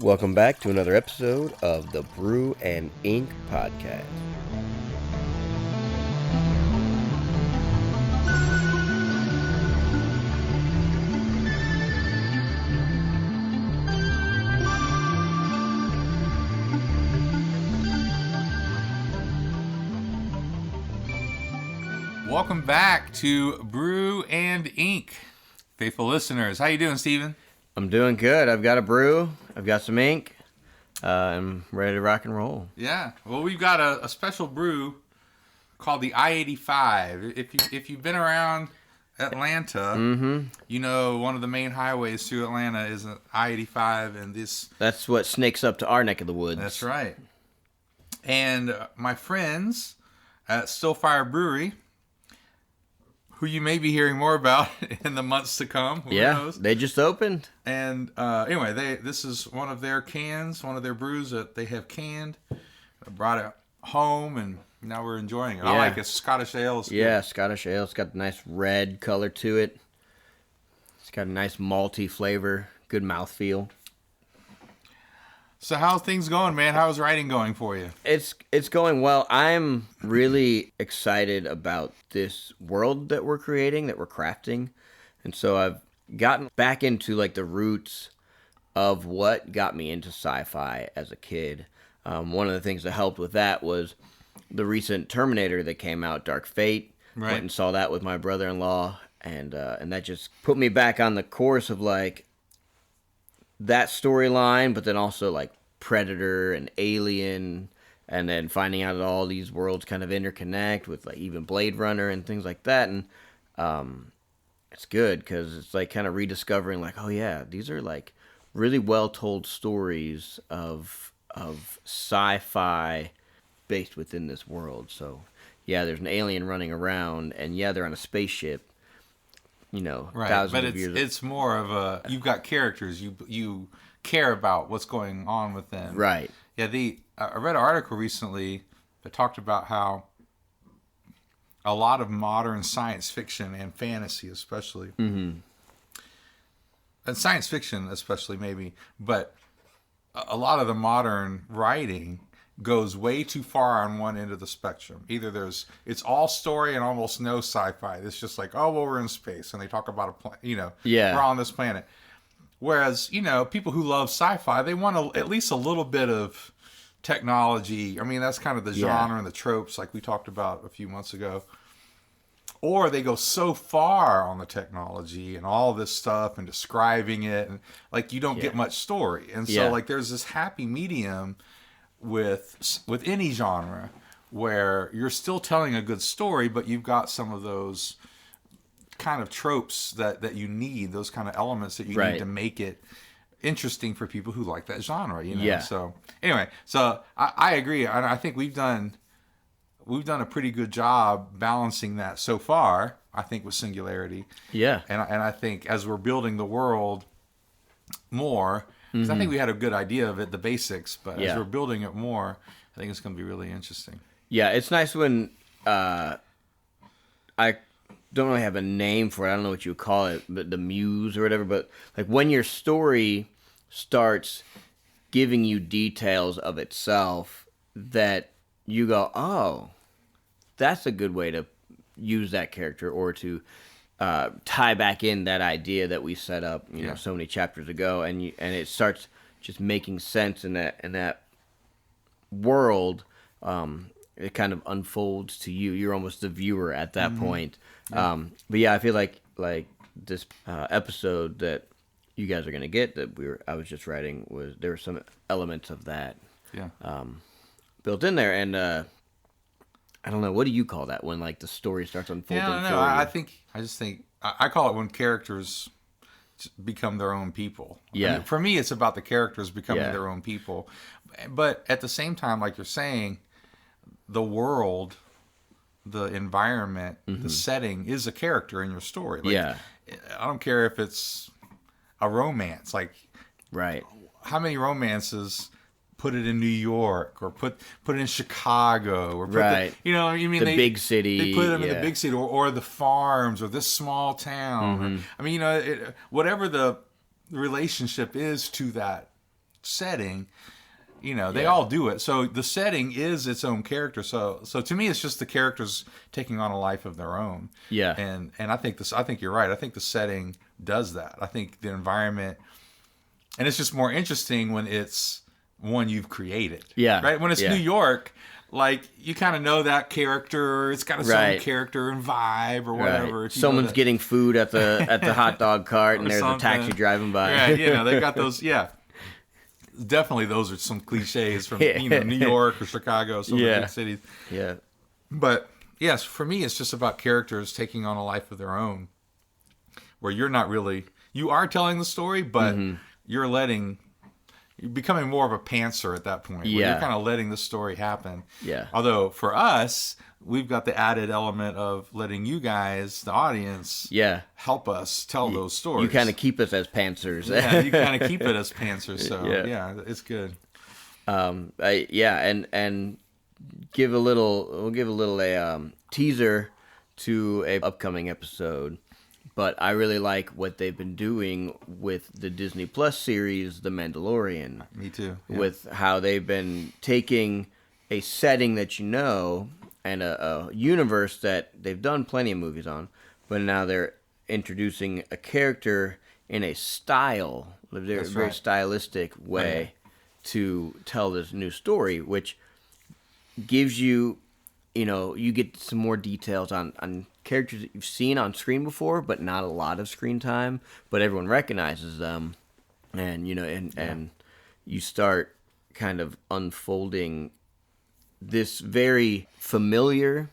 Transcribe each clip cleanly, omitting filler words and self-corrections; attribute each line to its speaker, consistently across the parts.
Speaker 1: Welcome back to another episode of the Brew and Ink podcast.
Speaker 2: Welcome back to Brew and Ink, faithful listeners. How you doing, Steven?
Speaker 1: I'm doing good. I've got a brew. I've got some ink. I'm ready to rock and roll.
Speaker 2: Yeah. Well, we've got a special brew called the I-85. If you've been around Atlanta, you know one of the main highways through Atlanta is I-85, and this.
Speaker 1: That's what snakes up to our neck of the woods.
Speaker 2: That's right. And my friends at Stillfire Brewery, who you may be hearing more about in the months to come. Who knows?
Speaker 1: They just opened.
Speaker 2: And anyway, this is one of their cans, one of their brews that they have canned. I brought it home, and now we're enjoying it.
Speaker 1: Yeah.
Speaker 2: I like it. Scottish ale.
Speaker 1: Yeah, Scottish ale. It's got a nice red color to it. It's got a nice malty flavor, good mouthfeel.
Speaker 2: So how's things going, man? How's writing going for you?
Speaker 1: It's going well. I'm really excited about this world that we're creating, that we're crafting. And so I've gotten back into like the roots of what got me into sci-fi as a kid. One of the things that helped with that was the recent Terminator that came out, Dark Fate.
Speaker 2: Right.
Speaker 1: Went and saw that with my brother-in-law, and that just put me back on the course of like that storyline, but then also like Predator and Alien, and then finding out that all these worlds kind of interconnect with like even Blade Runner and things like that. And it's good because it's like kind of rediscovering like, oh yeah, these are like really well told stories of sci-fi based within this world. So yeah, there's an alien running around, and yeah, they're on a spaceship. You know,
Speaker 2: right?
Speaker 1: Thousands
Speaker 2: But
Speaker 1: of years.
Speaker 2: it's more of a, you've got characters, you care about what's going on with them,
Speaker 1: right?
Speaker 2: Yeah. I read an article recently that talked about how a lot of modern science fiction and fantasy, especially, and science fiction especially maybe, but a lot of the modern writing goes way too far on one end of the spectrum. Either it's all story and almost no sci-fi. It's just like, oh, well, we're in space, and they talk about we're on this planet. Whereas, people who love sci-fi, they want at least a little bit of technology. I mean, that's kind of the genre and the tropes like we talked about a few months ago. Or they go so far on the technology and all this stuff and describing it, and like you don't get much story. And so like there's this happy medium with any genre where you're still telling a good story, but you've got some of those kind of tropes that you need, those kind of elements that you need to make it interesting for people who like that genre, So anyway, I agree. I think we've done a pretty good job balancing that so far, I think, with Singularity. Yeah. And I think as we're building the world more, because I think we had a good idea of it, the basics, but as we're building it more, I think it's going to be really interesting.
Speaker 1: Yeah, it's nice when I don't really have a name for it. I don't know what you would call it, but the muse or whatever. But like when your story starts giving you details of itself that you go, oh, that's a good way to use that character, or to tie back in that idea that we set up, so many chapters ago, and it starts just making sense in that world. It kind of unfolds to you. You're almost the viewer at that point. But yeah, I feel like this episode that you guys are gonna get, I was just writing, there were some elements of that built in there. And I don't know, what do you call that when like the story starts unfolding?
Speaker 2: I just think I call it when characters become their own people.
Speaker 1: Yeah.
Speaker 2: I mean, for me, it's about the characters becoming their own people, but at the same time, like you're saying, the world, the environment, the setting is a character in your story. Like, I don't care if it's a romance. Like, how many romances put it in New York, or put it in Chicago, or put the
Speaker 1: big city.
Speaker 2: They put them in the big city, or the farms, or this small town. Or, whatever the relationship is to that setting, they all do it. So the setting is its own character. So to me, it's just the characters taking on a life of their own.
Speaker 1: Yeah.
Speaker 2: And I think you're right. I think the setting does that. I think the environment, and it's just more interesting when it's one you've created.
Speaker 1: Yeah.
Speaker 2: Right. When it's New York, like you kind of know that character. It's got its own character and vibe or whatever.
Speaker 1: Right. Someone's getting food at the hot dog cart, and there's a taxi driving by.
Speaker 2: Right. They got those. Yeah. Definitely, those are some cliches from New York or Chicago, some of the big cities.
Speaker 1: Yeah.
Speaker 2: But yes, for me, it's just about characters taking on a life of their own, where you are telling the story, but you're becoming more of a pantser at that point. Where you're kind of letting the story happen.
Speaker 1: Yeah.
Speaker 2: Although for us, we've got the added element of letting you guys, the audience, help us tell those stories.
Speaker 1: You kind of keep us as pantsers.
Speaker 2: Yeah, you kind of keep it as pantsers. So it's good.
Speaker 1: And give a little teaser to a upcoming episode. But I really like what they've been doing with the Disney Plus series, The Mandalorian.
Speaker 2: Me too. Yeah.
Speaker 1: With how they've been taking a setting that and a universe that they've done plenty of movies on, but now they're introducing a character in a very stylistic way to tell this new story, which gives you, you get some more details on characters that you've seen on screen before, but not a lot of screen time, but everyone recognizes them, and and you start kind of unfolding this very familiar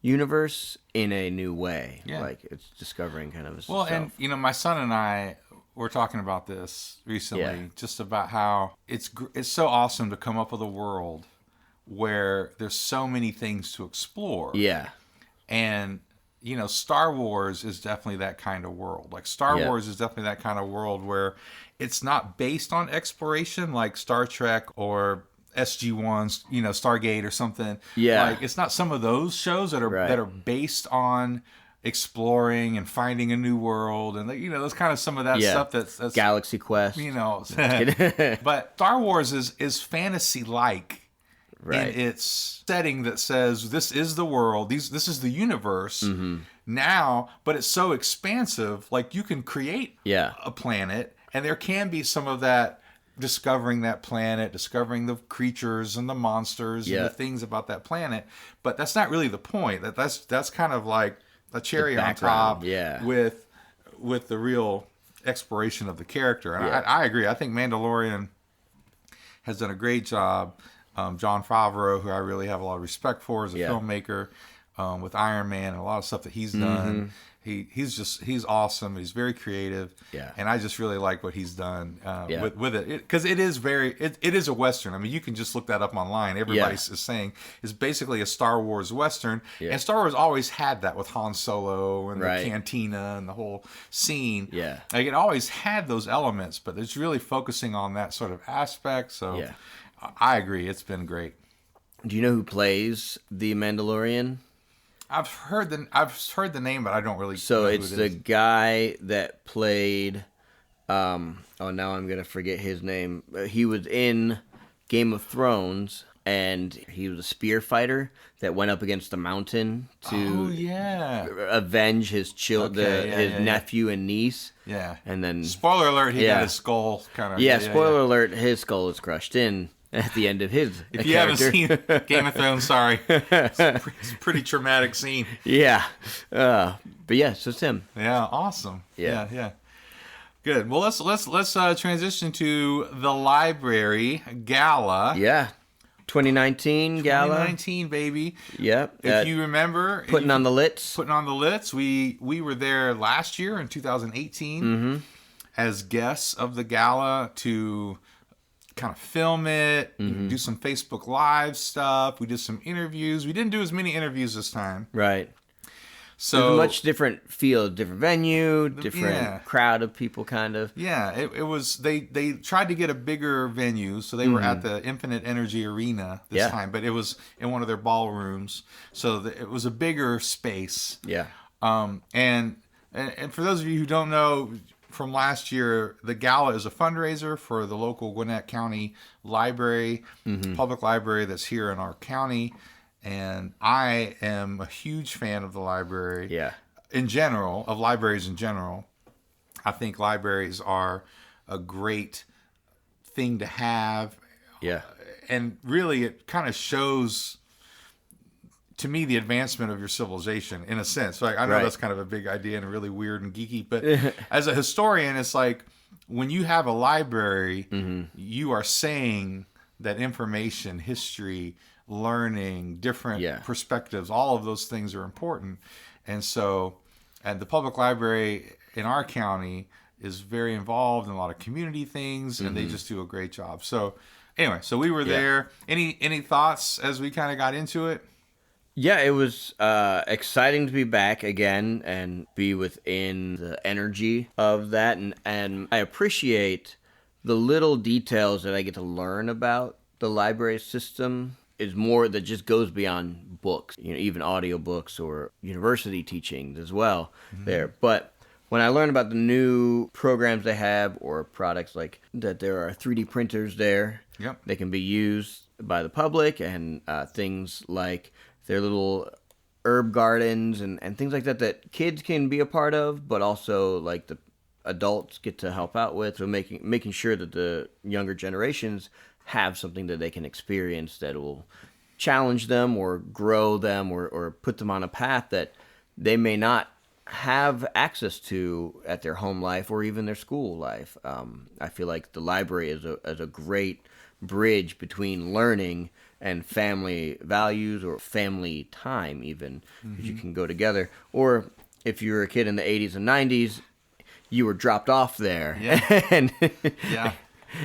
Speaker 1: universe in a new way. Yeah. Like it's discovering kind of
Speaker 2: Well, and my son and I were talking about this recently, just about how it's so awesome to come up with a world where there's so many things to explore.
Speaker 1: Yeah.
Speaker 2: And Star Wars is definitely that kind of world. Like Star Wars is definitely that kind of world where it's not based on exploration like Star Trek or SG-1, Stargate or something.
Speaker 1: Yeah.
Speaker 2: Like it's not some of those shows that are based on exploring and finding a new world, and that's kind of some of that stuff that's
Speaker 1: Galaxy Quest.
Speaker 2: But Star Wars is fantasy like. Right. In its setting that says this is the world, this is the universe now, but it's so expansive. Like you can create a planet, and there can be some of that discovering that planet, discovering the creatures and the monsters and the things about that planet. But that's not really the point. That's kind of like a cherry on top with the real exploration of the character. And I agree. I think Mandalorian has done a great job. Jon Favreau, who I really have a lot of respect for as a filmmaker, with Iron Man and a lot of stuff that he's done. He's awesome. He's very creative. Yeah. And I just really like what he's done with it. Because it is a Western. I mean, you can just look that up online. Everybody is saying it's basically a Star Wars Western. Yeah. And Star Wars always had that with Han Solo and the cantina and the whole scene. Yeah. Like it always had those elements, but it's really focusing on that sort of aspect. So I agree. It's been great.
Speaker 1: Do you know who plays the Mandalorian?
Speaker 2: I've heard the name, but I don't really.
Speaker 1: So know it's the guy that played. Now I'm gonna forget his name. He was in Game of Thrones, and he was a spear fighter that went up against the mountain to avenge his nephew and niece. Yeah, and then
Speaker 2: spoiler alert: he got his skull kind of.
Speaker 1: Yeah, spoiler alert: his skull is crushed in. At the end of his
Speaker 2: If you haven't seen Game of Thrones, sorry. It's a pretty traumatic scene.
Speaker 1: Yeah. But yeah, so it's him.
Speaker 2: Yeah, awesome. Yeah. Good. Well, let's transition to the library gala.
Speaker 1: Yeah. 2019 gala.
Speaker 2: 2019, baby.
Speaker 1: Yep.
Speaker 2: If you remember.
Speaker 1: Putting on the Litz.
Speaker 2: We were there last year in 2018 as guests of the gala to kind of film it, do some Facebook Live stuff. We did some interviews. We didn't do as many interviews this time.
Speaker 1: Right. So a much different feel, different venue, different crowd of people, kind of.
Speaker 2: Yeah, it was. They tried to get a bigger venue, so they were at the Infinite Energy Arena this time, but it was in one of their ballrooms, so it was a bigger space. Yeah. And for those of you who don't know, from last year, the gala is a fundraiser for the local Gwinnett County Library, public library that's here in our county. And I am a huge fan of the library.
Speaker 1: Yeah.
Speaker 2: In general, of libraries in general. I think libraries are a great thing to have.
Speaker 1: Yeah.
Speaker 2: And really, it kind of shows, to me, the advancement of your civilization, in a sense. Like, I know that's kind of a big idea and really weird and geeky, but as a historian, it's like, when you have a library, you are saying that information, history, learning, different perspectives, all of those things are important. And so, and the public library in our county is very involved in a lot of community things, and they just do a great job. So anyway, so we were there. Any thoughts as we kind of got into it?
Speaker 1: Yeah, it was exciting to be back again and be within the energy of that. And I appreciate the little details that I get to learn about the library system. Is more that just goes beyond books, even audiobooks or university teachings as well there. But when I learn about the new programs they have or products like that, there are 3D printers there.
Speaker 2: Yep.
Speaker 1: They can be used by the public, and things like their little herb gardens and things like that kids can be a part of, but also like the adults get to help out with. So making sure that the younger generations have something that they can experience that will challenge them or grow them or put them on a path that they may not have access to at their home life or even their school life. I feel like the library is a great bridge between learning and family values or family time even, because you can go together. Or if you were a kid in the 80s and 90s, you were dropped off there. and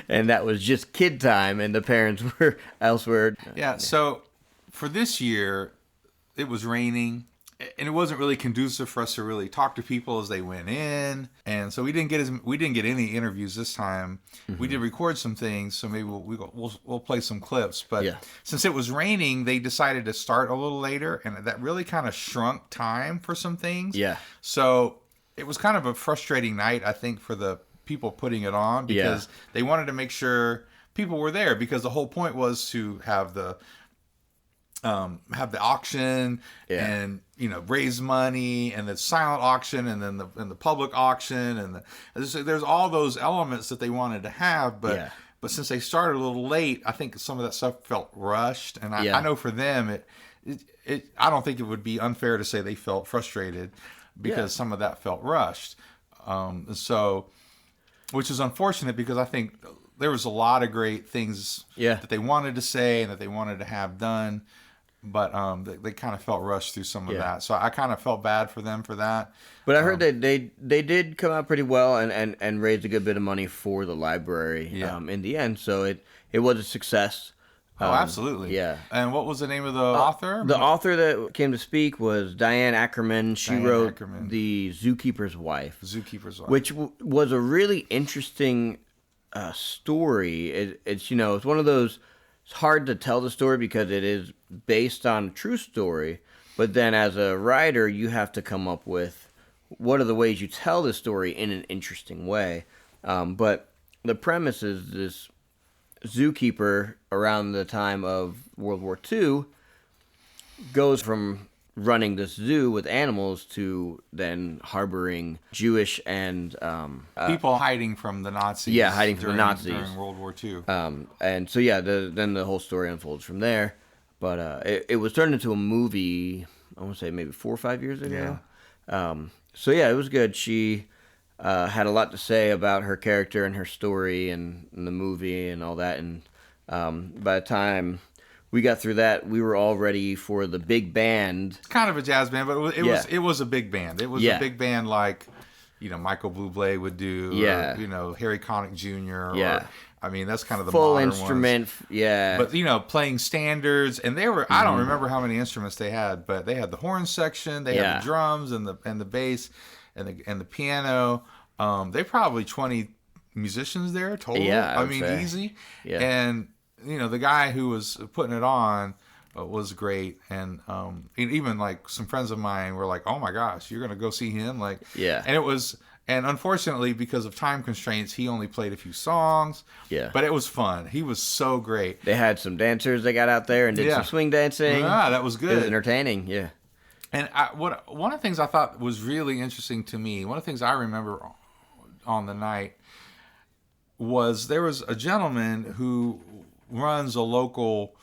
Speaker 1: and that was just kid time, and the parents were elsewhere.
Speaker 2: Yeah, so for this year, it was raining, and it wasn't really conducive for us to really talk to people as they went in. And so we didn't get any interviews this time. We did record some things, so maybe we'll play some clips. But since it was raining, they decided to start a little later, and that really kind of shrunk time for some things.
Speaker 1: Yeah.
Speaker 2: So it was kind of a frustrating night, I think, for the people putting it on, because they wanted to make sure people were there, because the whole point was to have the auction and raise money, and the silent auction, and then the public auction, and there's all those elements that they wanted to have, but since they started a little late, I think some of that stuff felt rushed, and I know for them I don't think it would be unfair to say they felt frustrated because some of that felt rushed. So, which is unfortunate, because I think there was a lot of great things that they wanted to say and that they wanted to have done, but they kind of felt rushed through some of that. So I kind of felt bad for them for that.
Speaker 1: But I heard that they did come out pretty well and raised a good bit of money for the library in the end. So it was a success.
Speaker 2: Oh, absolutely.
Speaker 1: Yeah.
Speaker 2: And what was the name of the author?
Speaker 1: The author that came to speak was Diane Ackerman. She wrote The Zookeeper's Wife. Which was a really interesting story. It's one of those, it's hard to tell the story because it is based on a true story, but then as a writer, you have to come up with what are the ways you tell the story in an interesting way. But the premise is this zookeeper around the time of World War II goes from running this zoo with animals to then harboring Jewish and
Speaker 2: people hiding from the Nazis.
Speaker 1: Yeah, hiding from the Nazis
Speaker 2: during World War II.
Speaker 1: And so then the whole story unfolds from there. But it was turned into a movie, I want to say maybe 4 or 5 years ago. So it was good. She had a lot to say about her character and her story and the movie and all that. And by the time we got through that, we were all ready for the big band.
Speaker 2: It's kind of a jazz band, but it was a big band. It was a big band like Michael Bublé would do.
Speaker 1: Yeah.
Speaker 2: Or, Harry Connick Jr.
Speaker 1: Yeah.
Speaker 2: I mean, that's kind of the
Speaker 1: full
Speaker 2: modern
Speaker 1: instrument.
Speaker 2: ones.
Speaker 1: Yeah.
Speaker 2: But playing standards, and they were I don't remember how many instruments they had, but they had the horn section, they had the drums and the bass and the piano. They probably 20 musicians there total.
Speaker 1: Yeah,
Speaker 2: I mean, easy. Yeah. And the guy who was putting it on was great, and even like some friends of mine were like, "Oh my gosh, you're gonna go see him!" And it was And unfortunately, because of time constraints, he only played a few songs.
Speaker 1: Yeah.
Speaker 2: But it was fun. He was so great.
Speaker 1: They had some dancers that got out there and did some swing dancing.
Speaker 2: Yeah, that was good.
Speaker 1: It was entertaining, yeah.
Speaker 2: And one of the things I thought was really interesting to me, one of the things I remember on the night was there was a gentleman who runs a local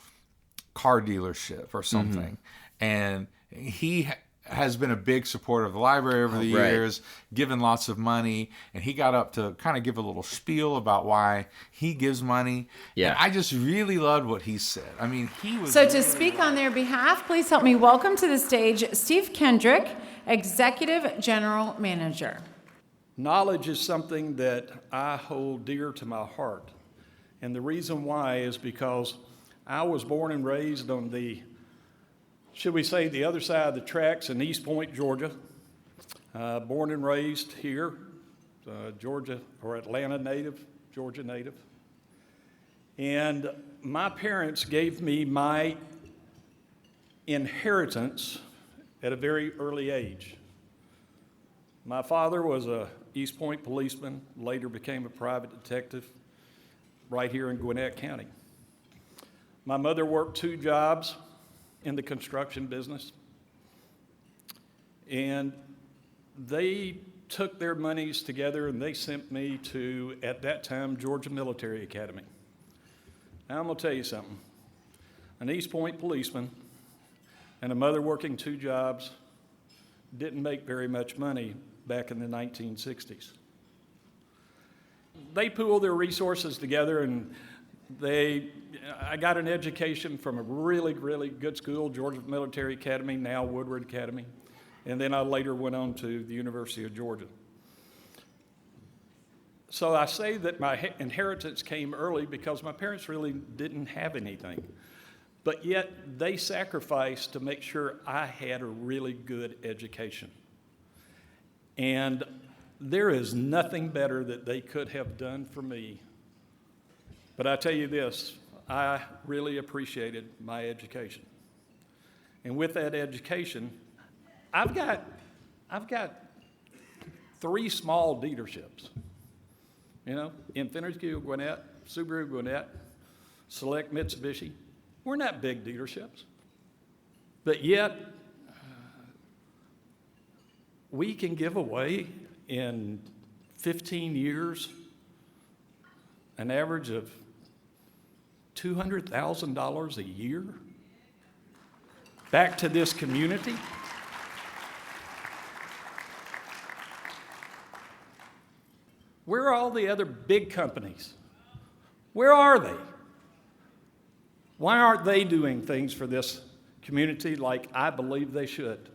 Speaker 2: car dealership or something. And he has been a big supporter of the library over the years, given lots of money, and he got up to kind of give a little spiel about why he gives money. Yeah. And I just really loved what he said. I mean, he was...
Speaker 3: So to speak on their behalf, please help me welcome to the stage Steve Kendrick, Executive General Manager.
Speaker 4: Knowledge is something that I hold dear to my heart. And the reason why is because I was born and raised on the, should we say, the other side of the tracks in East Point, Georgia. Born and raised here, Georgia, or Atlanta native, Georgia native. And my parents gave me my inheritance at a very early age. My father was a East Point policeman, later became a private detective right here in Gwinnett County. My mother worked 2 jobs in the construction business, and they took their monies together and they sent me to, at that time, Georgia Military Academy. Now I'm gonna tell you something. An East Point policeman and a mother working 2 jobs didn't make very much money back in the 1960s. They pooled their resources together and I got an education from a really, really good school, Georgia Military Academy, now Woodward Academy. And then I later went on to the University of Georgia. So I say that my inheritance came early because my parents really didn't have anything. But yet they sacrificed to make sure I had a really good education. And there is nothing better that they could have done for me. But I tell you this, I really appreciated my education. And with that education, I've got 3 small dealerships. You know, Infiniti of Gwinnett, Subaru of Gwinnett, Select Mitsubishi. We're not big dealerships. But yet, we can give away in 15 years an average of $200,000 a year back to this community. Where are all the other big companies? Where are they? Why aren't they doing things for this community like I believe they should?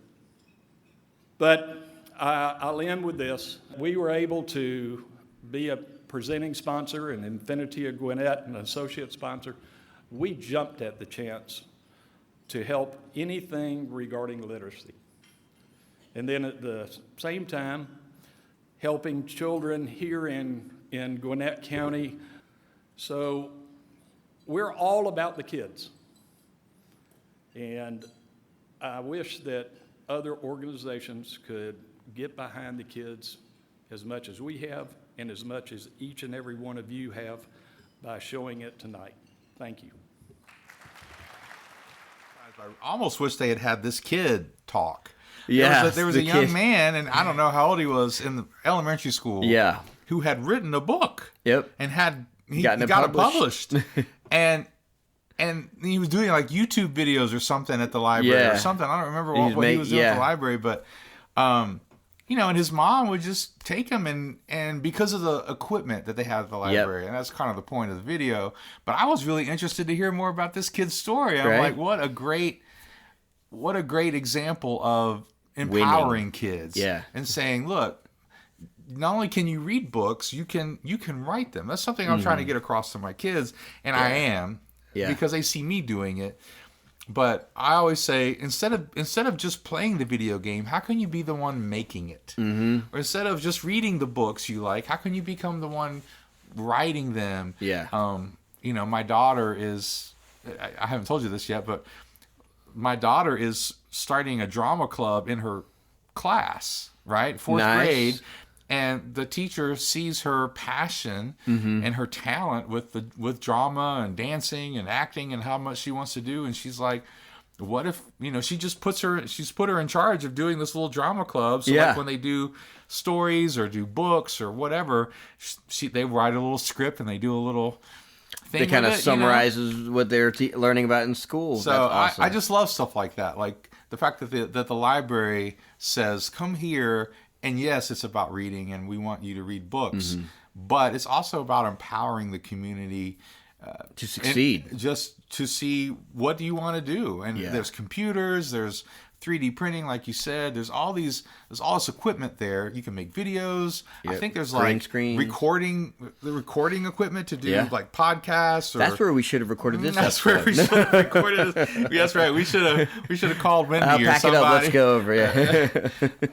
Speaker 4: But I'll end with this. We were able to be a presenting sponsor and Infiniti of Gwinnett, an associate sponsor. We jumped at the chance to help anything regarding literacy. And then at the same time, helping children here in Gwinnett County. So we're all about the kids. And I wish that other organizations could get behind the kids as much as we have and as much as each and every one of you have by showing it tonight. Thank you.
Speaker 2: I almost wish they had this kid talk.
Speaker 1: Yeah,
Speaker 2: there was a young man, and I don't know how old he was, in the elementary school.
Speaker 1: Yeah,
Speaker 2: who had written a book.
Speaker 1: Yep,
Speaker 2: and he got it published. and he was doing like YouTube videos or something at the library or something. I don't remember what he was doing at the library, but you know, and his mom would just take him and because of the equipment that they had at the library, and that's kind of the point of the video. But I was really interested to hear more about this kid's story. I'm like, what a great example of empowering kids. Yeah. And saying, look, not only can you read books, you can write them. That's something I'm trying to get across to my kids, and I am, because they see me doing it. But I always say, instead of just playing the video game, how can you be the one making it? Mm-hmm. Or instead of just reading the books you like, how can you become the one writing them? Yeah. You know, my daughter is, I haven't told you this yet, but my daughter is starting a drama club in her class, right? 4th grade. And the teacher sees her passion and her talent with drama and dancing and acting and how much she wants to do. And she's like, what if, she just she's put her in charge of doing this little drama club. So like when they do stories or do books or whatever, they write a little script and they do a little thing.
Speaker 1: It kind of summarizes what they're learning about in school.
Speaker 2: So
Speaker 1: That's awesome.
Speaker 2: I just love stuff like that. Like the fact that the library says, come here. And yes, it's about reading, and we want you to read books, but it's also about empowering the community
Speaker 1: to succeed.
Speaker 2: Just to see what do you want to do. And there's computers, there's 3D printing, like you said. There's all this equipment there. You can make videos. I think there's
Speaker 1: Green
Speaker 2: like
Speaker 1: screens.
Speaker 2: recording equipment to do like podcasts.
Speaker 1: That's where we should have recorded this.
Speaker 2: That's where we should have recorded this. That's right. We should have called Wendy or
Speaker 1: pack
Speaker 2: somebody.
Speaker 1: it up. Let's go over. Yeah.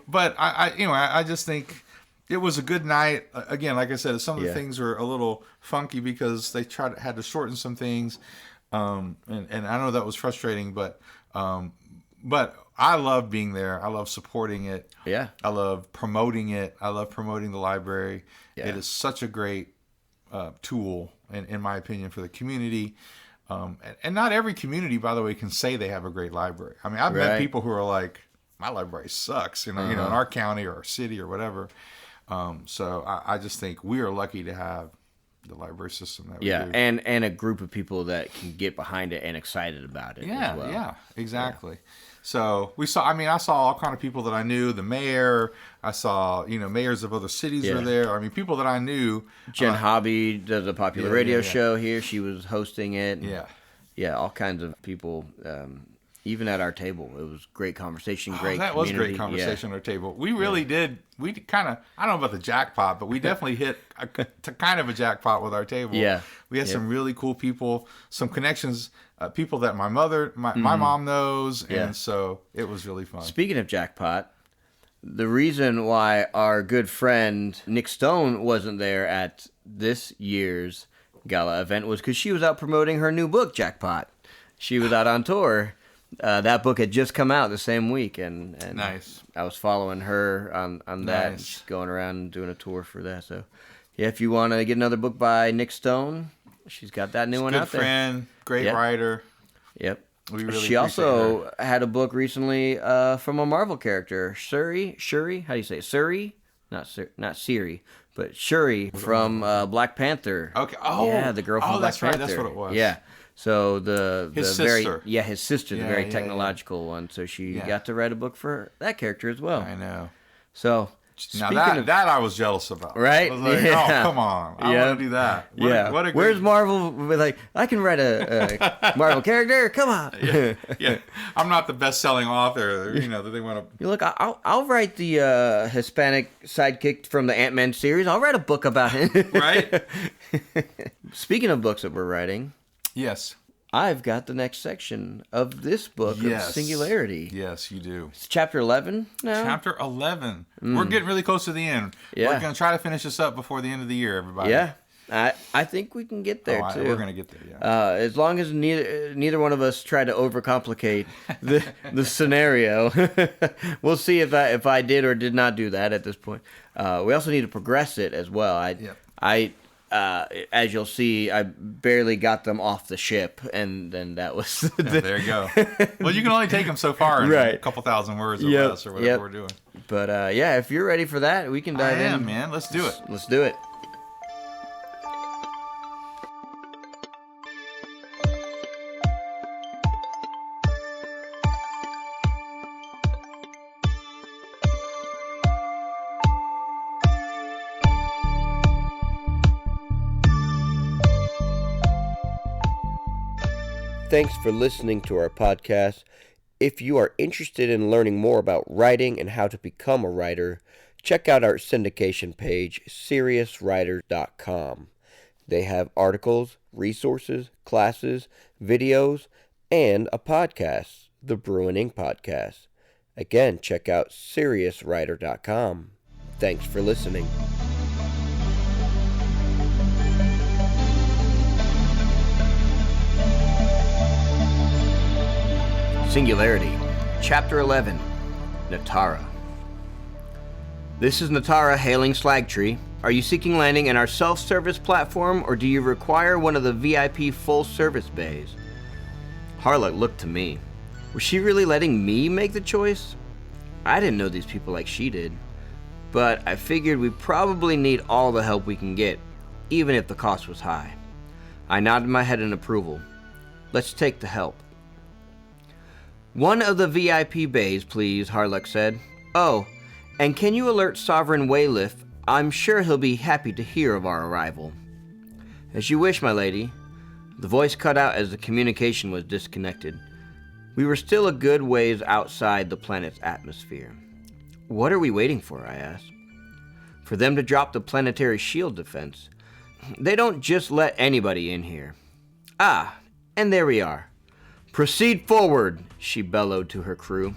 Speaker 2: But I just think it was a good night. Again, like I said, some of the things were a little funky because they had to shorten some things, and I know that was frustrating. But I love being there. I love supporting it.
Speaker 1: Yeah.
Speaker 2: I love promoting it. I love promoting the library. Yeah. It is such a great tool, in my opinion, for the community. And not every community, by the way, can say they have a great library. I mean, I've met people who are like, my library sucks, in our county or our city or whatever. So I just think we are lucky to have the library system that we do.
Speaker 1: and a group of people that can get behind it and excited about it as well.
Speaker 2: Yeah, exactly. Yeah. So I saw all kind of people that I knew, the mayor, I saw, mayors of other cities were there. I mean, people that I knew.
Speaker 1: Jen Hobby does a popular radio show here. She was hosting it. Yeah, all kinds of people, even at our table. It was great conversation, great
Speaker 2: that
Speaker 1: community.
Speaker 2: was great conversation at our table. We really did. We kind of, I don't know about the jackpot, but we definitely hit kind of a jackpot with our table.
Speaker 1: Yeah.
Speaker 2: We had some really cool people, some connections, people that my mom knows, and so it was really fun.
Speaker 1: Speaking of jackpot, the reason why our good friend Nick Stone wasn't there at this year's gala event was because she was out promoting her new book, Jackpot. She was out on tour. That book had just come out the same week, and
Speaker 2: nice.
Speaker 1: I was following her on that, and she's going around and doing a tour for that. So, yeah, if you want to get another book by Nick Stone, she's got that new one out there.
Speaker 2: Good friend, great writer.
Speaker 1: Yep.
Speaker 2: We really
Speaker 1: she also had a book recently from a Marvel character, Shuri. How do you say it? Shuri? Not Siri, but Shuri from Black Panther.
Speaker 2: Okay. Oh,
Speaker 1: yeah, the girl from Black Panther.
Speaker 2: That's what it was.
Speaker 1: Yeah. So
Speaker 2: his sister.
Speaker 1: His sister, the very technological one. So she got to write a book for that character as well.
Speaker 2: I know.
Speaker 1: So
Speaker 2: now that I was jealous about.
Speaker 1: Right?
Speaker 2: I was like, oh, come on. I want to do that. What a
Speaker 1: Where's Marvel? Like, I can write a Marvel character. Come on.
Speaker 2: Yeah. I'm not the best-selling author, that they want to.
Speaker 1: Look, I'll write the Hispanic sidekick from the Ant-Man series. I'll write a book about him.
Speaker 2: Right?
Speaker 1: Speaking of books that we're writing.
Speaker 2: Yes.
Speaker 1: I've got the next section of this book of Singularity.
Speaker 2: Yes, you do.
Speaker 1: It's chapter 11 now.
Speaker 2: Chapter 11. We're getting really close to the end.
Speaker 1: Yeah.
Speaker 2: We're going to try to finish this up before the end of the year, everybody.
Speaker 1: Yeah. I think we can get there, too.
Speaker 2: We're going to get there, yeah.
Speaker 1: As long as neither one of us try to overcomplicate the scenario. We'll see if I did or did not do that at this point. We also need to progress it as well. As you'll see, I barely got them off the ship, and then that was...
Speaker 2: there you go. Well, you can only take them so far in a couple thousand words or less or whatever we're doing.
Speaker 1: But, if you're ready for that, we can dive in.
Speaker 2: I am, man. Let's do it.
Speaker 1: Let's do it. Thanks for listening to our podcast. If you are interested in learning more about writing and how to become a writer, check out our syndication page, seriouswriter.com. They have articles, resources, classes, videos, and a podcast, the Brew and Ink Podcast. Again, check out seriouswriter.com. Thanks for listening. Singularity, Chapter 11, Natara. This is Natara hailing Slagtree. Are you seeking landing in our self-service platform, or do you require one of the VIP full-service bays? Harlock looked to me. Was she really letting me make the choice? I didn't know these people like she did, but I figured we probably need all the help we can get, even if the cost was high. I nodded my head in approval. Let's take the help. One of the VIP bays, please, Harlock said. Oh, and can you alert Sovereign Waylif? I'm sure he'll be happy to hear of our arrival. As you wish, my lady. The voice cut out as the communication was disconnected. We were still a good ways outside the planet's atmosphere. What are we waiting for, I asked. For them to drop the planetary shield defense. They don't just let anybody in here. Ah, and there we are. Proceed forward, she bellowed to her crew.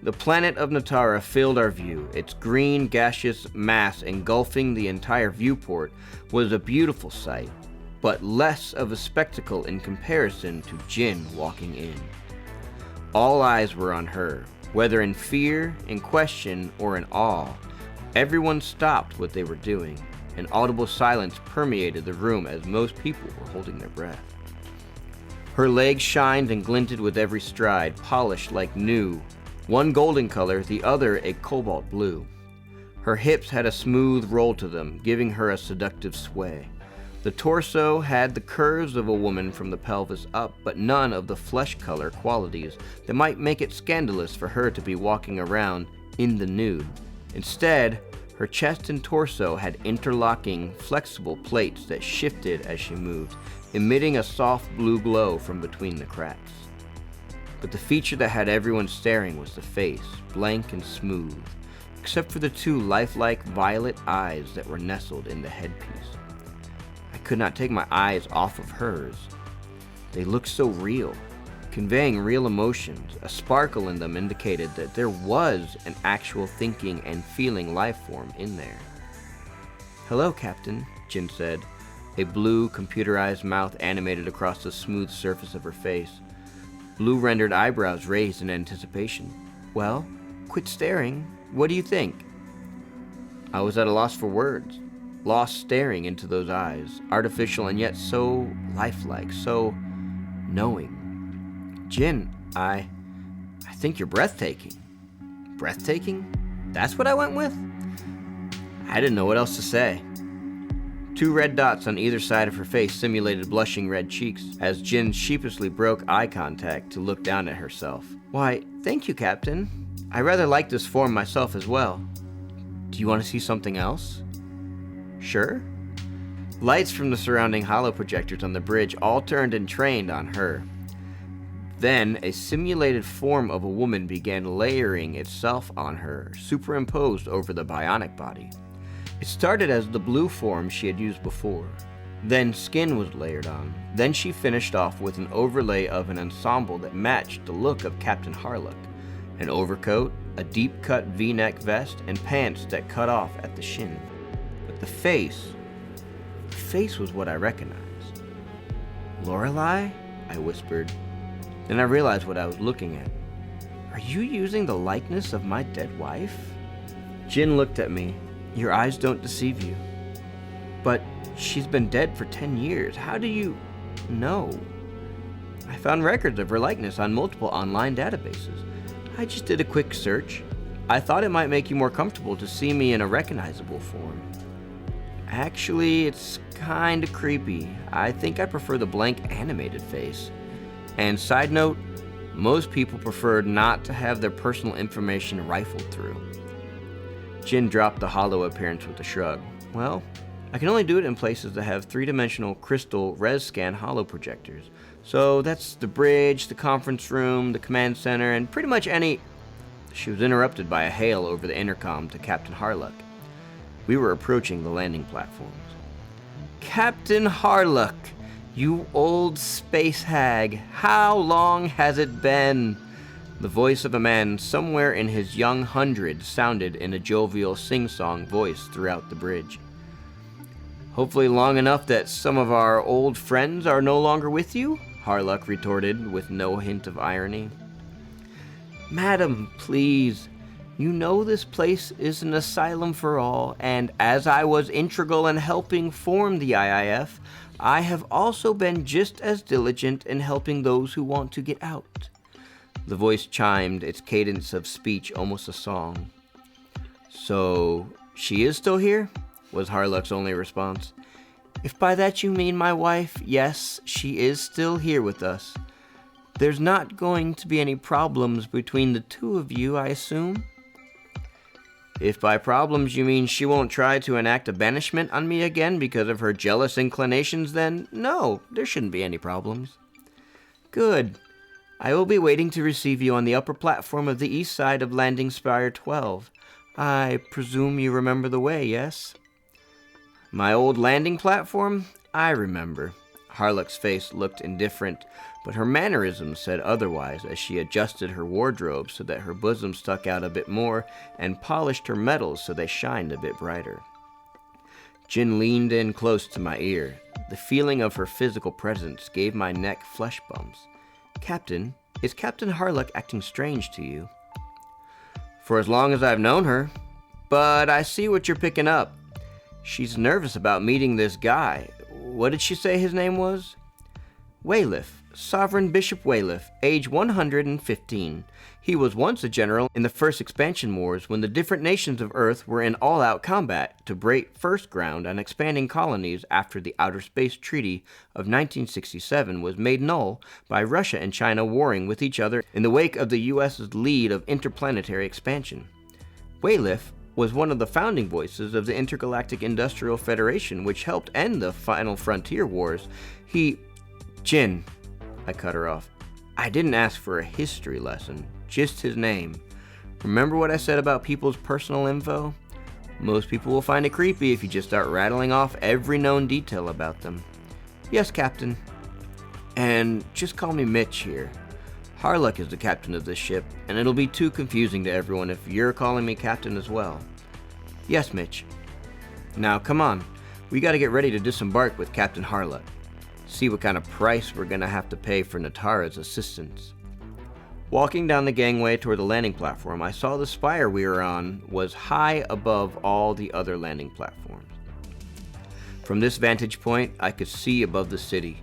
Speaker 1: The planet of Natara filled our view. Its green, gaseous mass engulfing the entire viewport was a beautiful sight, but less of a spectacle in comparison to Jinn walking in. All eyes were on her, whether in fear, in question, or in awe. Everyone stopped what they were doing. An audible silence permeated the room as most people were holding their breath. Her legs shined and glinted with every stride, polished like new, one golden color, the other a cobalt blue. Her hips had a smooth roll to them, giving her a seductive sway. The torso had the curves of a woman from the pelvis up, but none of the flesh color qualities that might make it scandalous for her to be walking around in the nude. Instead, her chest and torso had interlocking, flexible plates that shifted as she moved, emitting a soft blue glow from between the cracks. But the feature that had everyone staring was the face, blank and smooth, except for the two lifelike violet eyes that were nestled in the headpiece. I could not take my eyes off of hers. They looked so real, conveying real emotions. A sparkle in them indicated that there was an actual thinking and feeling life form in there. Hello, Captain, Jinn said, a blue, computerized mouth animated across the smooth surface of her face. Blue-rendered eyebrows raised in anticipation. Well, quit staring. What do you think? I was at a loss for words, lost staring into those eyes, artificial and yet so lifelike, so knowing. Jinn, I think you're breathtaking. Breathtaking? That's what I went with? I didn't know what else to say. Two red dots on either side of her face simulated blushing red cheeks as Jinn sheepishly broke eye contact to look down at herself. Why, thank you, Captain. I rather like this form myself as well. Do you want to see something else? Sure. Lights from the surrounding holo projectors on the bridge all turned and trained on her. Then, a simulated form of a woman began layering itself on her, superimposed over the bionic body. It started as the blue form she had used before. Then skin was layered on. Then she finished off with an overlay of an ensemble that matched the look of Captain Harlock. An overcoat, a deep-cut V-neck vest, and pants that cut off at the shin. But the face was what I recognized. Lorelei? I whispered. Then I realized what I was looking at. Are you using the likeness of my dead wife? Jinn looked at me. Your eyes don't deceive you. But she's been dead for 10 years. How do you know? I found records of her likeness on multiple online databases. I just did a quick search. I thought it might make you more comfortable to see me in a recognizable form. Actually, it's kinda creepy. I think I prefer the blank animated face. And side note, most people prefer not to have their personal information rifled through. Jinn dropped the hollow appearance with a shrug. Well, I can only do it in places that have three-dimensional crystal res scan holo projectors. So that's the bridge, the conference room, the command center, and pretty much any... She was interrupted by a hail over the intercom to Captain Harlock. We were approaching the landing platforms. Captain Harlock, you old space hag, how long has it been? The voice of a man somewhere in his young hundreds sounded in a jovial sing-song voice throughout the bridge. Hopefully long enough that some of our old friends are no longer with you? Harlock retorted with no hint of irony. Madam, please. You know this place is an asylum for all, and as I was integral in helping form the IIF, I have also been just as diligent in helping those who want to get out. The voice chimed, its cadence of speech almost a song. So, she is still here? Was Harlock's only response. If by that you mean my wife, yes, she is still here with us. There's not going to be any problems between the two of you, I assume? If by problems you mean she won't try to enact a banishment on me again because of her jealous inclinations, then no, there shouldn't be any problems. Good. I will be waiting to receive you on the upper platform of the east side of Landing Spire 12. I presume you remember the way, yes? My old landing platform? I remember. Harlock's face looked indifferent, but her mannerisms said otherwise as she adjusted her wardrobe so that her bosom stuck out a bit more and polished her metals so they shined a bit brighter. Jin leaned in close to my ear. The feeling of her physical presence gave my neck flesh bumps. Captain, is Captain Harlock acting strange to you? For as long as I've known her. But I see what you're picking up. She's nervous about meeting this guy. What did she say his name was? Weylif, Sovereign Bishop Weylif, age 115. He was once a general in the first expansion wars when the different nations of Earth were in all-out combat to break first ground on expanding colonies after the Outer Space Treaty of 1967 was made null by Russia and China warring with each other in the wake of the U.S.'s lead of interplanetary expansion. Weylif was one of the founding voices of the Intergalactic Industrial Federation, which helped end the Final Frontier Wars. Jin, I cut her off. I didn't ask for a history lesson, just his name. Remember what I said about people's personal info? Most people will find it creepy if you just start rattling off every known detail about them. Yes, Captain. And just call me Mitch here. Harlock is the captain of this ship, and it'll be too confusing to everyone if you're calling me captain as well. Yes, Mitch. Now, come on. We gotta get ready to disembark with Captain Harlock. See what kind of price we're gonna have to pay for Natara's assistance. Walking down the gangway toward the landing platform, I saw the spire we were on was high above all the other landing platforms. From this vantage point, I could see above the city.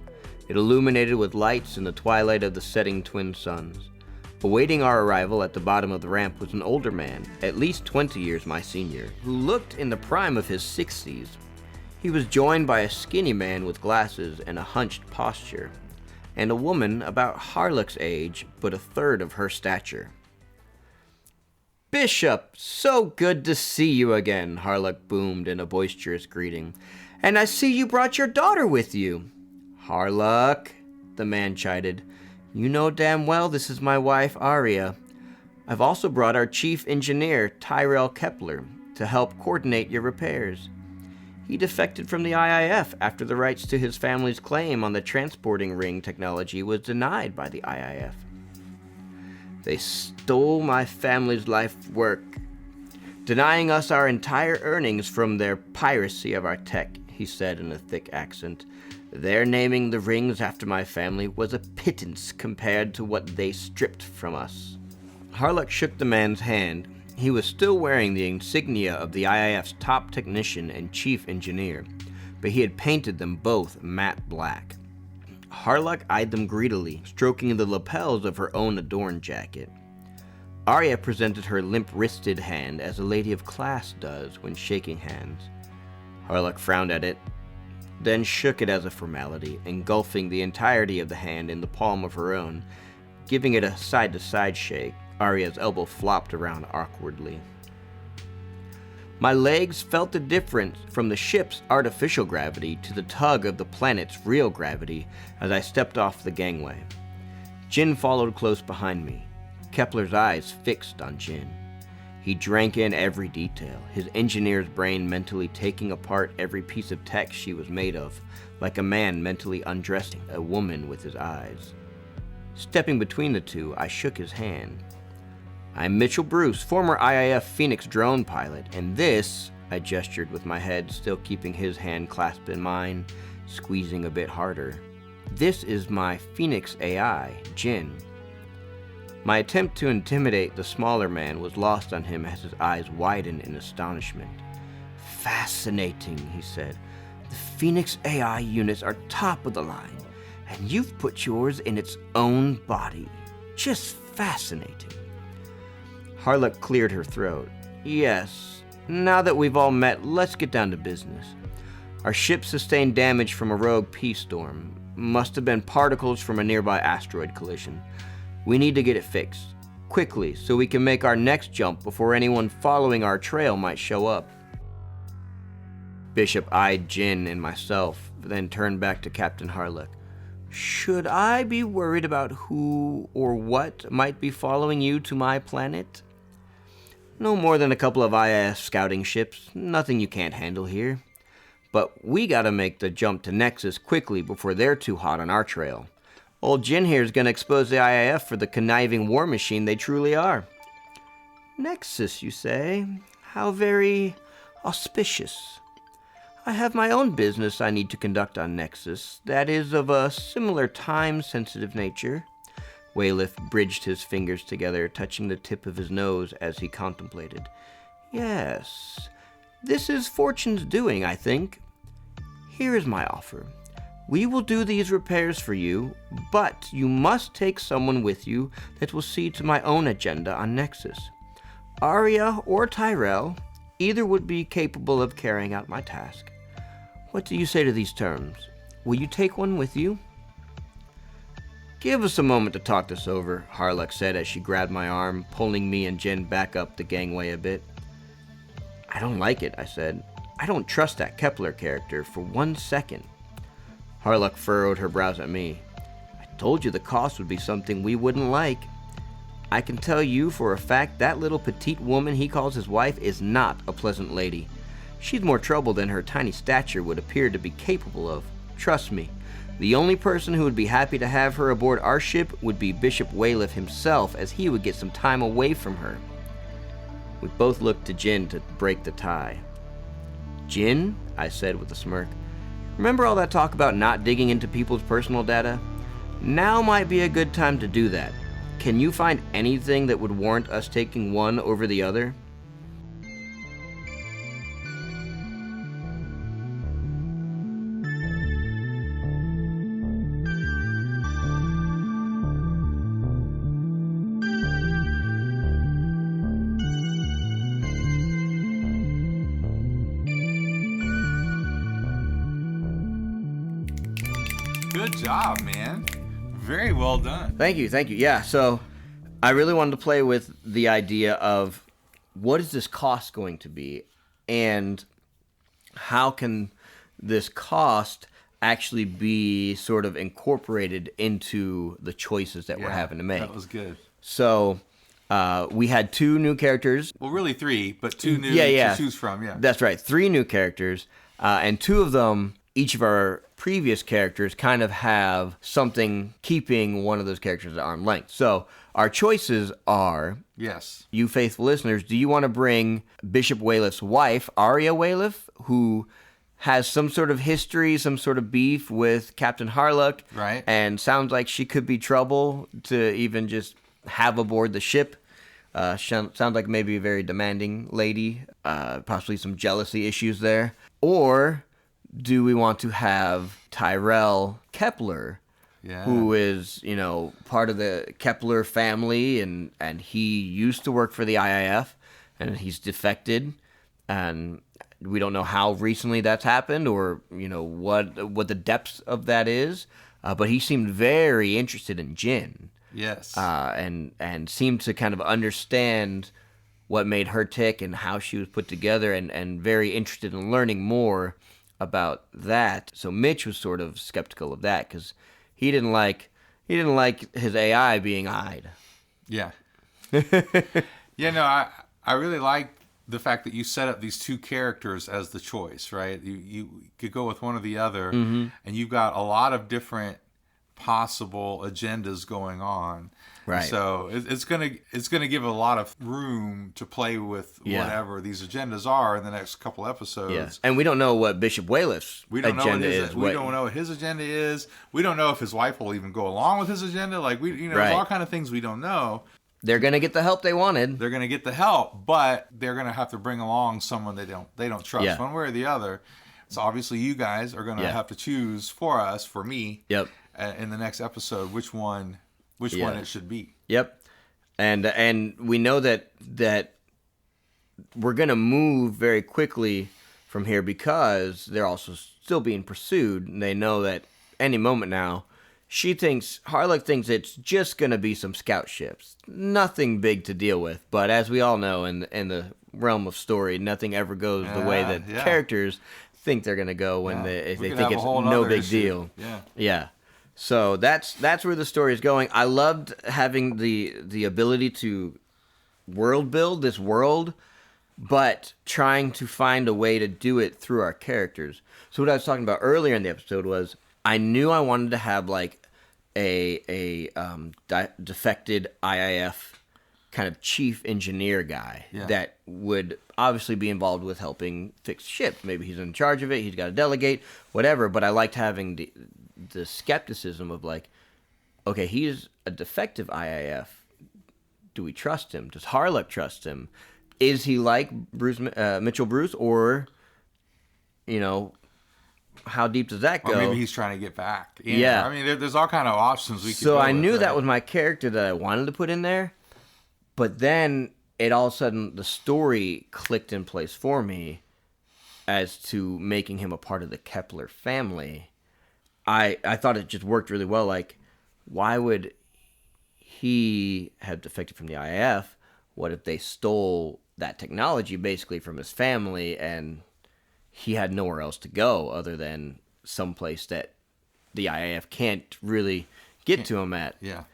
Speaker 1: It illuminated with lights in the twilight of the setting twin suns. Awaiting our arrival at the bottom of the ramp was an older man, at least 20 years my senior, who looked in the prime of his 60s. He was joined by a skinny man with glasses and a hunched posture, and a woman about Harlock's age, but a third of her stature. Bishop, so good to see you again, Harlock boomed in a boisterous greeting. And I see you brought your daughter with you. Harlock, the man chided. You know damn well this is my wife, Aria. I've also brought our chief engineer, Tyrell Kepler, to help coordinate your repairs. He defected from the IIF after the rights to his family's claim on the transporting ring technology was denied by the IIF. They stole my family's life work, denying us our entire earnings from their piracy of our tech, he said in a thick accent. Their naming the rings after my family was a pittance compared to what they stripped from us. Harlock shook the man's hand. He was still wearing the insignia of the IIF's top technician and chief engineer, but he had painted them both matte black. Harlock eyed them greedily, stroking the lapels of her own adorned jacket. Aria presented her limp-wristed hand as a lady of class does when shaking hands. Harlock frowned at it, then shook it as a formality, engulfing the entirety of the hand in the palm of her own. Giving it a side-to-side shake, Aria's elbow flopped around awkwardly. My legs felt the difference from the ship's artificial gravity to the tug of the planet's real gravity as I stepped off the gangway. Jin followed close behind me, Kepler's eyes fixed on Jin. He drank in every detail, his engineer's brain mentally taking apart every piece of tech she was made of, like a man mentally undressing a woman with his eyes. Stepping between the two, I shook his hand. I'm Mitchell Bruce, former IIF Phoenix drone pilot, and this, I gestured with my head, still keeping his hand clasped in mine, squeezing a bit harder. This is my Phoenix AI, Jin. My attempt to intimidate the smaller man was lost on him as his eyes widened in astonishment. Fascinating, he said. The Phoenix AI units are top of the line, and you've put yours in its own body. Just fascinating. Harlock cleared her throat. Yes, now that we've all met, let's get down to business. Our ship sustained damage from a rogue peace storm. Must have been particles from a nearby asteroid collision. We need to get it fixed, quickly, so we can make our next jump before anyone following our trail might show up. Bishop eyed Jin and myself, then turned back to Captain Harlock. Should I be worried about who or what might be following you to my planet? No more than a couple of IIS scouting ships, nothing you can't handle here. But we gotta make the jump to Nexus quickly before they're too hot on our trail. Old Jin here's gonna expose the IIF for the conniving war machine they truly are. Nexus, you say? How very auspicious. I have my own business I need to conduct on Nexus, that is of a similar time-sensitive nature. Weylif bridged his fingers together, touching the tip of his nose as he contemplated. Yes, this is Fortune's doing, I think. Here is my offer. We will do these repairs for you, but you must take someone with you that will see to my own agenda on Nexus. Arya or Tyrell, either would be capable of carrying out my task. What do you say to these terms? Will you take one with you? Give us a moment to talk this over, Harlock said as she grabbed my arm, pulling me and Jen back up the gangway a bit. I don't like it, I said. I don't trust that Kepler character for 1 second. Harlock furrowed her brows at me. I told you the cost would be something we wouldn't like. I can tell you for a fact that little petite woman he calls his wife is not a pleasant lady. She's more trouble than her tiny stature would appear to be capable of. Trust me, the only person who would be happy to have her aboard our ship would be Bishop Weylif himself, as he would get some time away from her. We both looked to Jin to break the tie. Jin, I said with a smirk, remember all that talk about not digging into people's personal data? Now might be a good time to do that. Can you find anything that would warrant us taking one over the other?
Speaker 2: Good job, man. Very well done.
Speaker 1: Thank you. Yeah, so I really wanted to play with the idea of what is this cost going to be, and how can this cost actually be sort of incorporated into the choices that we're having to make.
Speaker 2: That was good.
Speaker 1: So we had 2 new characters.
Speaker 2: Well, really 3, but 2 new to choose from, yeah.
Speaker 1: That's right, 3 new characters, and 2 of them, each of our previous characters kind of have something keeping one of those characters at arm's length. So our choices are,
Speaker 2: yes,
Speaker 1: you faithful listeners, do you want to bring Bishop Weylif's wife, Arya Weylif, who has some sort of history, some sort of beef with Captain Harlock,
Speaker 2: right?
Speaker 1: And sounds like she could be trouble to even just have aboard the ship. Sounds like maybe a very demanding lady, possibly some jealousy issues there. Or do we want to have Tyrell Kepler, who is, part of the Kepler family, and he used to work for the IIF, and he's defected, and we don't know how recently that's happened, or what the depths of that is, but he seemed very interested in Jin.
Speaker 2: Yes.
Speaker 1: And seemed to kind of understand what made her tick and how she was put together, and very interested in learning more about that. So Mitch was sort of skeptical of that because he didn't like his AI being eyed.
Speaker 2: Yeah. I really like the fact that you set up these 2 characters as the choice, right? You could go with one or the other, and you've got a lot of different possible agendas going on.
Speaker 1: Right.
Speaker 2: So it's gonna give a lot of room to play with whatever these agendas are in the next couple episodes.
Speaker 1: Yeah. And we don't know what Bishop Wayliff's agenda is.
Speaker 2: We don't know what his agenda is. We don't know if his wife will even go along with his agenda. Like there's all kind of things we don't know.
Speaker 1: They're gonna get the help they wanted.
Speaker 2: They're gonna get the help, but they're gonna have to bring along someone they don't trust one way or the other. So obviously you guys are gonna have to choose for me.
Speaker 1: Yep.
Speaker 2: In the next episode, which one it should be.
Speaker 1: Yep. And we know that we're going to move very quickly from here because they're also still being pursued. And they know that any moment now, Harlock thinks it's just going to be some scout ships. Nothing big to deal with. But as we all know, in the realm of story, nothing ever goes the way that characters think they're going to go when they think it's no big deal.
Speaker 2: Yeah.
Speaker 1: Yeah. So that's where the story is going. I loved having the ability to world build this world, but trying to find a way to do it through our characters. So what I was talking about earlier in the episode was I knew I wanted to have like a defected IIF kind of chief engineer guy that would obviously be involved with helping fix ships. Maybe he's in charge of it. He's got to delegate, whatever. But I liked having the skepticism of like, okay, he's a defective IIF. Do we trust him? Does Harlock trust him? Is he like Mitchell Bruce, or how deep does that go?
Speaker 2: Or maybe he's trying to get back.
Speaker 1: Yeah.
Speaker 2: I mean, there's all kind of options we could.
Speaker 1: So I knew that was my character that I wanted to put in there, but then it all of a sudden the story clicked in place for me as to making him a part of the Kepler family. I thought it just worked really well. Like, why would he have defected from the IIF? What if they stole that technology basically from his family and he had nowhere else to go other than someplace that the IIF can't really get to him at?
Speaker 2: Yeah.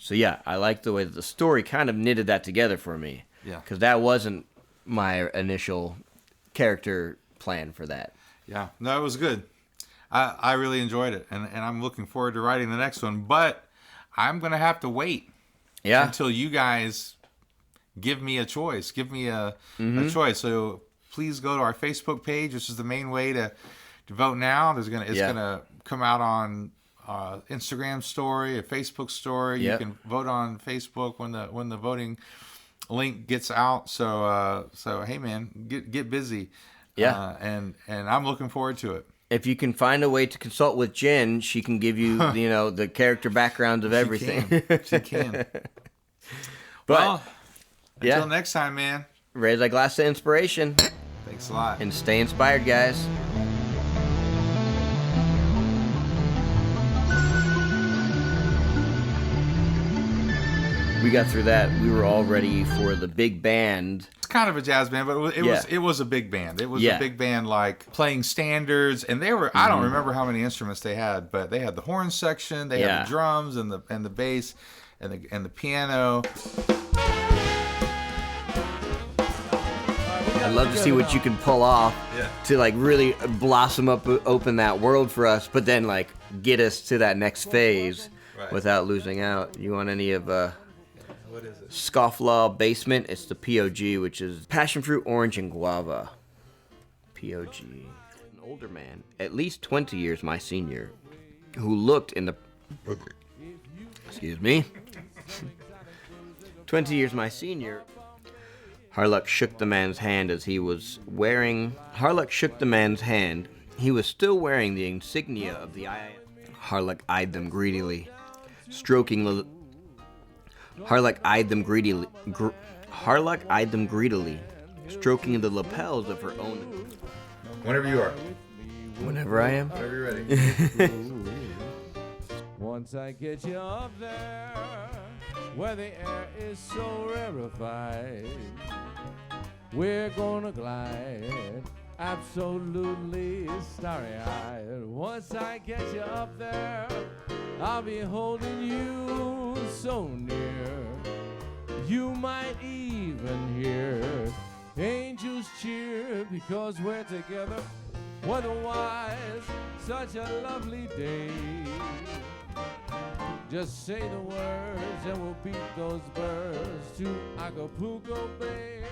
Speaker 1: So yeah, I like the way that the story kind of knitted that together for me.
Speaker 2: Yeah.
Speaker 1: Because that wasn't my initial character plan for that.
Speaker 2: Yeah. No, it was good. I really enjoyed it, and I'm looking forward to writing the next one. But I'm going to have to wait until you guys give me a choice. Give me a choice. So please go to our Facebook page, which is the main way to vote now. It's gonna come out on Instagram story, a Facebook story. You can vote on Facebook when the voting link gets out. So hey man, get busy.
Speaker 1: Yeah.
Speaker 2: And I'm looking forward to it.
Speaker 1: If you can find a way to consult with Jen, she can give you, the character backgrounds of everything.
Speaker 2: She can.
Speaker 1: But,
Speaker 2: until next time, man.
Speaker 1: Raise that glass to inspiration.
Speaker 2: Thanks a lot.
Speaker 1: And stay inspired, guys. We got through that. We were all ready for the big band.
Speaker 2: It's kind of a jazz band, but it was a big band. It was a big band, like playing standards, and they were. I don't remember how many instruments they had, but they had the horn section, they had the drums and the bass, and the piano.
Speaker 1: I'd love to see what you can pull off to like really blossom open that world for us, but then like get us to that next phase without losing out. You want any of
Speaker 2: what is it?
Speaker 1: Scofflaw Basement? It's the POG, which is passion fruit, orange, and guava. POG. An older man, at least 20 years my senior, who looked in the... Excuse me. 20 years my senior... Harlock shook the man's hand as he was wearing... Harlock shook the man's hand. He was still wearing the insignia of the IIF. Harlock eyed them greedily, stroking the... Harlock eyed them greedily... Harlock eyed them greedily, stroking the lapels of her own...
Speaker 2: Whenever you are.
Speaker 1: Whenever I am.
Speaker 2: Whenever you're ready.
Speaker 5: Once I get you up there, where the air is so rarefied, we're gonna glide absolutely starry-eyed. Once I get you up there, I'll be holding you so near, you might even hear angels cheer, because we're together weather-wise, such a lovely day. Just say the words and we'll beat those birds to Acapulco Bay.